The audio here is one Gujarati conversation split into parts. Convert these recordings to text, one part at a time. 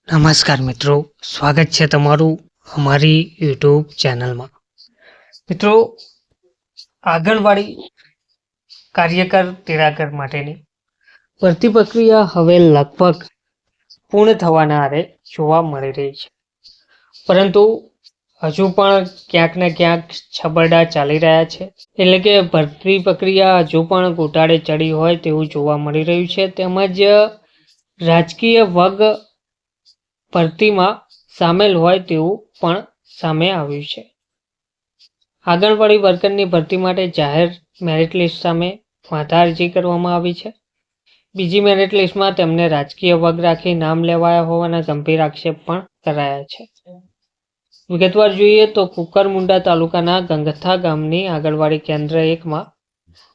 નમસ્કાર મિત્રો, સ્વાગત છે તમારું અમારી યુટ્યુબ ચેનલમાં. મિત્રો, આંગણવાડી કાર્યકર તેડાગર માટેની ભરતી પ્રક્રિયા હવે લગભગ પૂર્ણ થવાના આરે જોવા મળી રહી છે, પરંતુ હજુ પણ ક્યાંક ને ક્યાંક છબરડા ચાલી રહ્યા છે. એટલે કે ભરતી પ્રક્રિયા હજુ પણ ગોટાળે ચડી હોય તેવું જોવા મળી રહ્યું છે. તેમજ રાજકીય વર્ગ ભરતીમાં સામેલ હોય તેવું પણ સામે આવ્યું છે. આંગણવાડી વર્કરની ભરતી માટે જાહેર મેરિટ લિસ્ટ સામે વાંધા અરજી કરવામાં આવી છે. બીજી મેરિટ લિસ્ટમાં તેમને રાજકીય વર્ગ રાખી નામ લેવાયા હોવાના ગંભીર આક્ષેપ પણ કરાયા છે. વિગતવાર જોઈએ તો કુકરમુંડા તાલુકાના ગંગથા ગામની આંગણવાડી કેન્દ્ર 1માં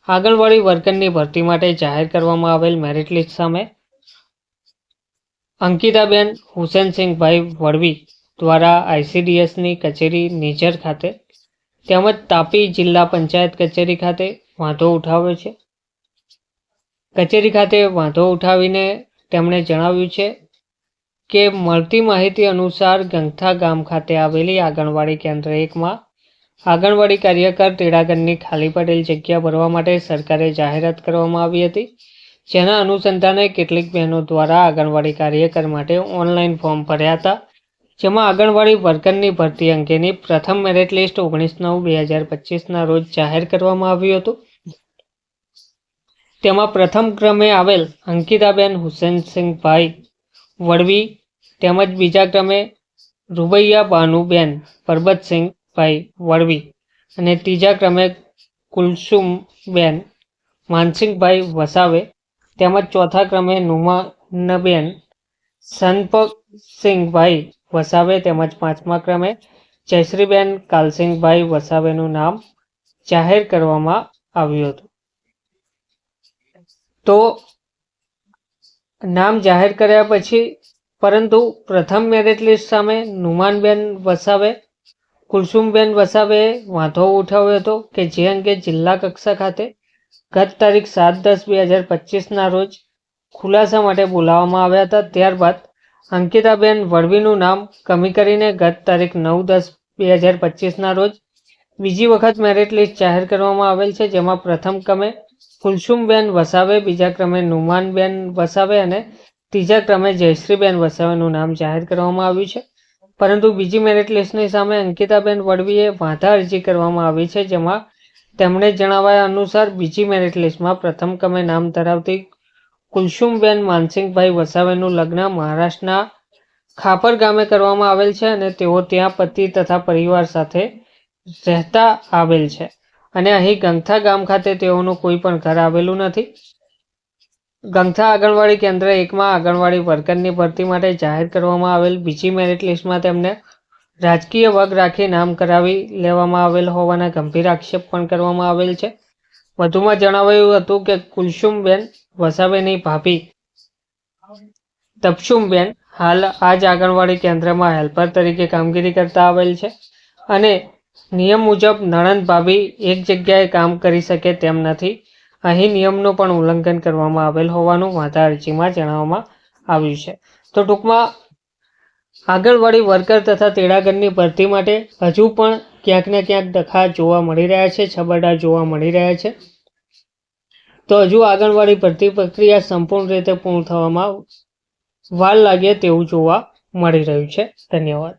આંગણવાડી વર્કરની ભરતી માટે જાહેર કરવામાં આવેલ મેરિટ લિસ્ટ સામે અંકિતાબેન હુસેનસિંહભાઈ વળવી દ્વારા ICDSની કચેરી નિઝર ખાતે તેમજ તાપી જિલ્લા પંચાયત કચેરી ખાતે વાંધો ઉઠાવ્યો છે. કચેરી ખાતે વાંધો ઉઠાવીને તેમણે જણાવ્યું છે કે મળતી માહિતી અનુસાર ગંગથા ગામ ખાતે આવેલી આંગણવાડી કેન્દ્ર 1માં આંગણવાડી કાર્યકર તેડાગરની ખાલી પડેલ જગ્યા ભરવા માટે સરકારે જાહેરાત કરવામાં આવી હતી. જેના અનુસંધાને કેટલીક બહેનો દ્વારા આંગણવાડી કાર્યકર માટે ઓનલાઈન ફોર્મ ભર્યા હતા, જેમાં આંગણવાડી વર્કરની ભરતી અંગેની પ્રથમ મેરિટ લિસ્ટ 19/9/2025ના રોજ જાહેર કરવામાં આવ્યું હતું. તેમાં પ્રથમ ક્રમે આવેલ અંકિતાબેન હુસેનસિંહભાઈ વળવી તેમજ બીજા ક્રમે રૂબૈયા બાનુબેન પરબતસિંહભાઈ વળવી અને ત્રીજા ક્રમે કુલસુમબેન માનસિંહભાઈ વસાવે તેમજ ચોથા ક્રમે નુમાનબેન સનપસિંહભાઈ વસાવે તેમજ પાંચમા ક્રમે જયશ્રીબેન કાલસિંહભાઈ વસાવેનું નામ જાહેર કરવામાં આવ્યું હતું. તો નામ જાહેર કર્યા પછી પરંતુ પ્રથમ મેરિટ લિસ્ટ સામે નુમાનબેન વસાવે કુલસુમબેન વસાવેએ વાંધો ઉઠાવ્યો હતો કે જે અંગે જિલ્લા કક્ષા ખાતે ગત તારીખ 7/10/2025ના રોજ ખુલાસા માટે બોલાવવામાં આવ્યા હતા. ત્યારબાદ અંકિતાબેન વળવીનું નામ કમી કરીને ગત તારીખ 9/10/2025ના રોજ બીજી વખત મેરિટ લિસ્ટ જાહેર કરવામાં આવેલ છે, જેમાં પ્રથમ ક્રમે કુલસુમબેન વસાવે, બીજા ક્રમે નુમાનબેન વસાવે અને ત્રીજા ક્રમે જયશ્રીબેન વસાવેનું નામ જાહેર કરવામાં આવ્યું છે. પરંતુ બીજી મેરિટ લિસ્ટની સામે અંકિતાબેન વળવીએ વાંધા અરજી કરવામાં આવી છે, જેમાં તેમણે જણાવ્યા અનુસાર બીજી મેરિટ લિસ્ટમાં પ્રથમ ક્રમે નામ ધરાવતી કુલસુમબેન માનસિંહભાઈ વસાવેનું લગ્ન મહારાષ્ટ્રના ખાપર ગામે કરવામાં આવેલ છે અને તેઓ ત્યાં પતિ તથા પરિવાર સાથે રહેતા આવેલ છે અને અહીં ગંગથા ગામ ખાતે તેઓનું કોઈ પણ ઘર આવેલું નથી. ગંગથા આંગણવાડી કેન્દ્ર 1માં આંગણવાડી વર્કરની ભરતી માટે જાહેર કરવામાં આવેલ બીજી મેરિટ લિસ્ટમાં તેમને રાજકીય વર્ગ રાખી નામ કરાવી લેવામાં આવેલ હોવાના ગંભીર આક્ષેપ પણ કરવામાં આવેલ છે. વધુમાં જણાવાયું હતું કે કુલસુમબેન વસાવેની ભાભી તપસુમબેન હાલ આ જ આંગણવાડી કેન્દ્રમાં હેલ્પર તરીકે કામગીરી કરતા આવેલ છે અને નિયમ મુજબ નણંદ ભાભી એક જગ્યાએ કામ કરી શકે તેમ નથી. અહીં નિયમનું પણ ઉલ્લંઘન કરવામાં આવેલ હોવાનું વાંધા અરજીમાં જણાવવામાં આવ્યું છે. તો ટૂંકમાં આંગણવાડી વર્કર તથા તેડાગરની ભરતી માટે હજુ પણ ક્યાંક ને ક્યાંક ડખા જોવા મળી રહ્યા છે, છબરડા જોવા મળી રહ્યા છે. તો હજુ આંગણવાડી ભરતી પ્રક્રિયા સંપૂર્ણ રીતે પૂર્ણ થવામાં વાર લાગે તેવું જોવા મળી રહ્યું છે. ધન્યવાદ.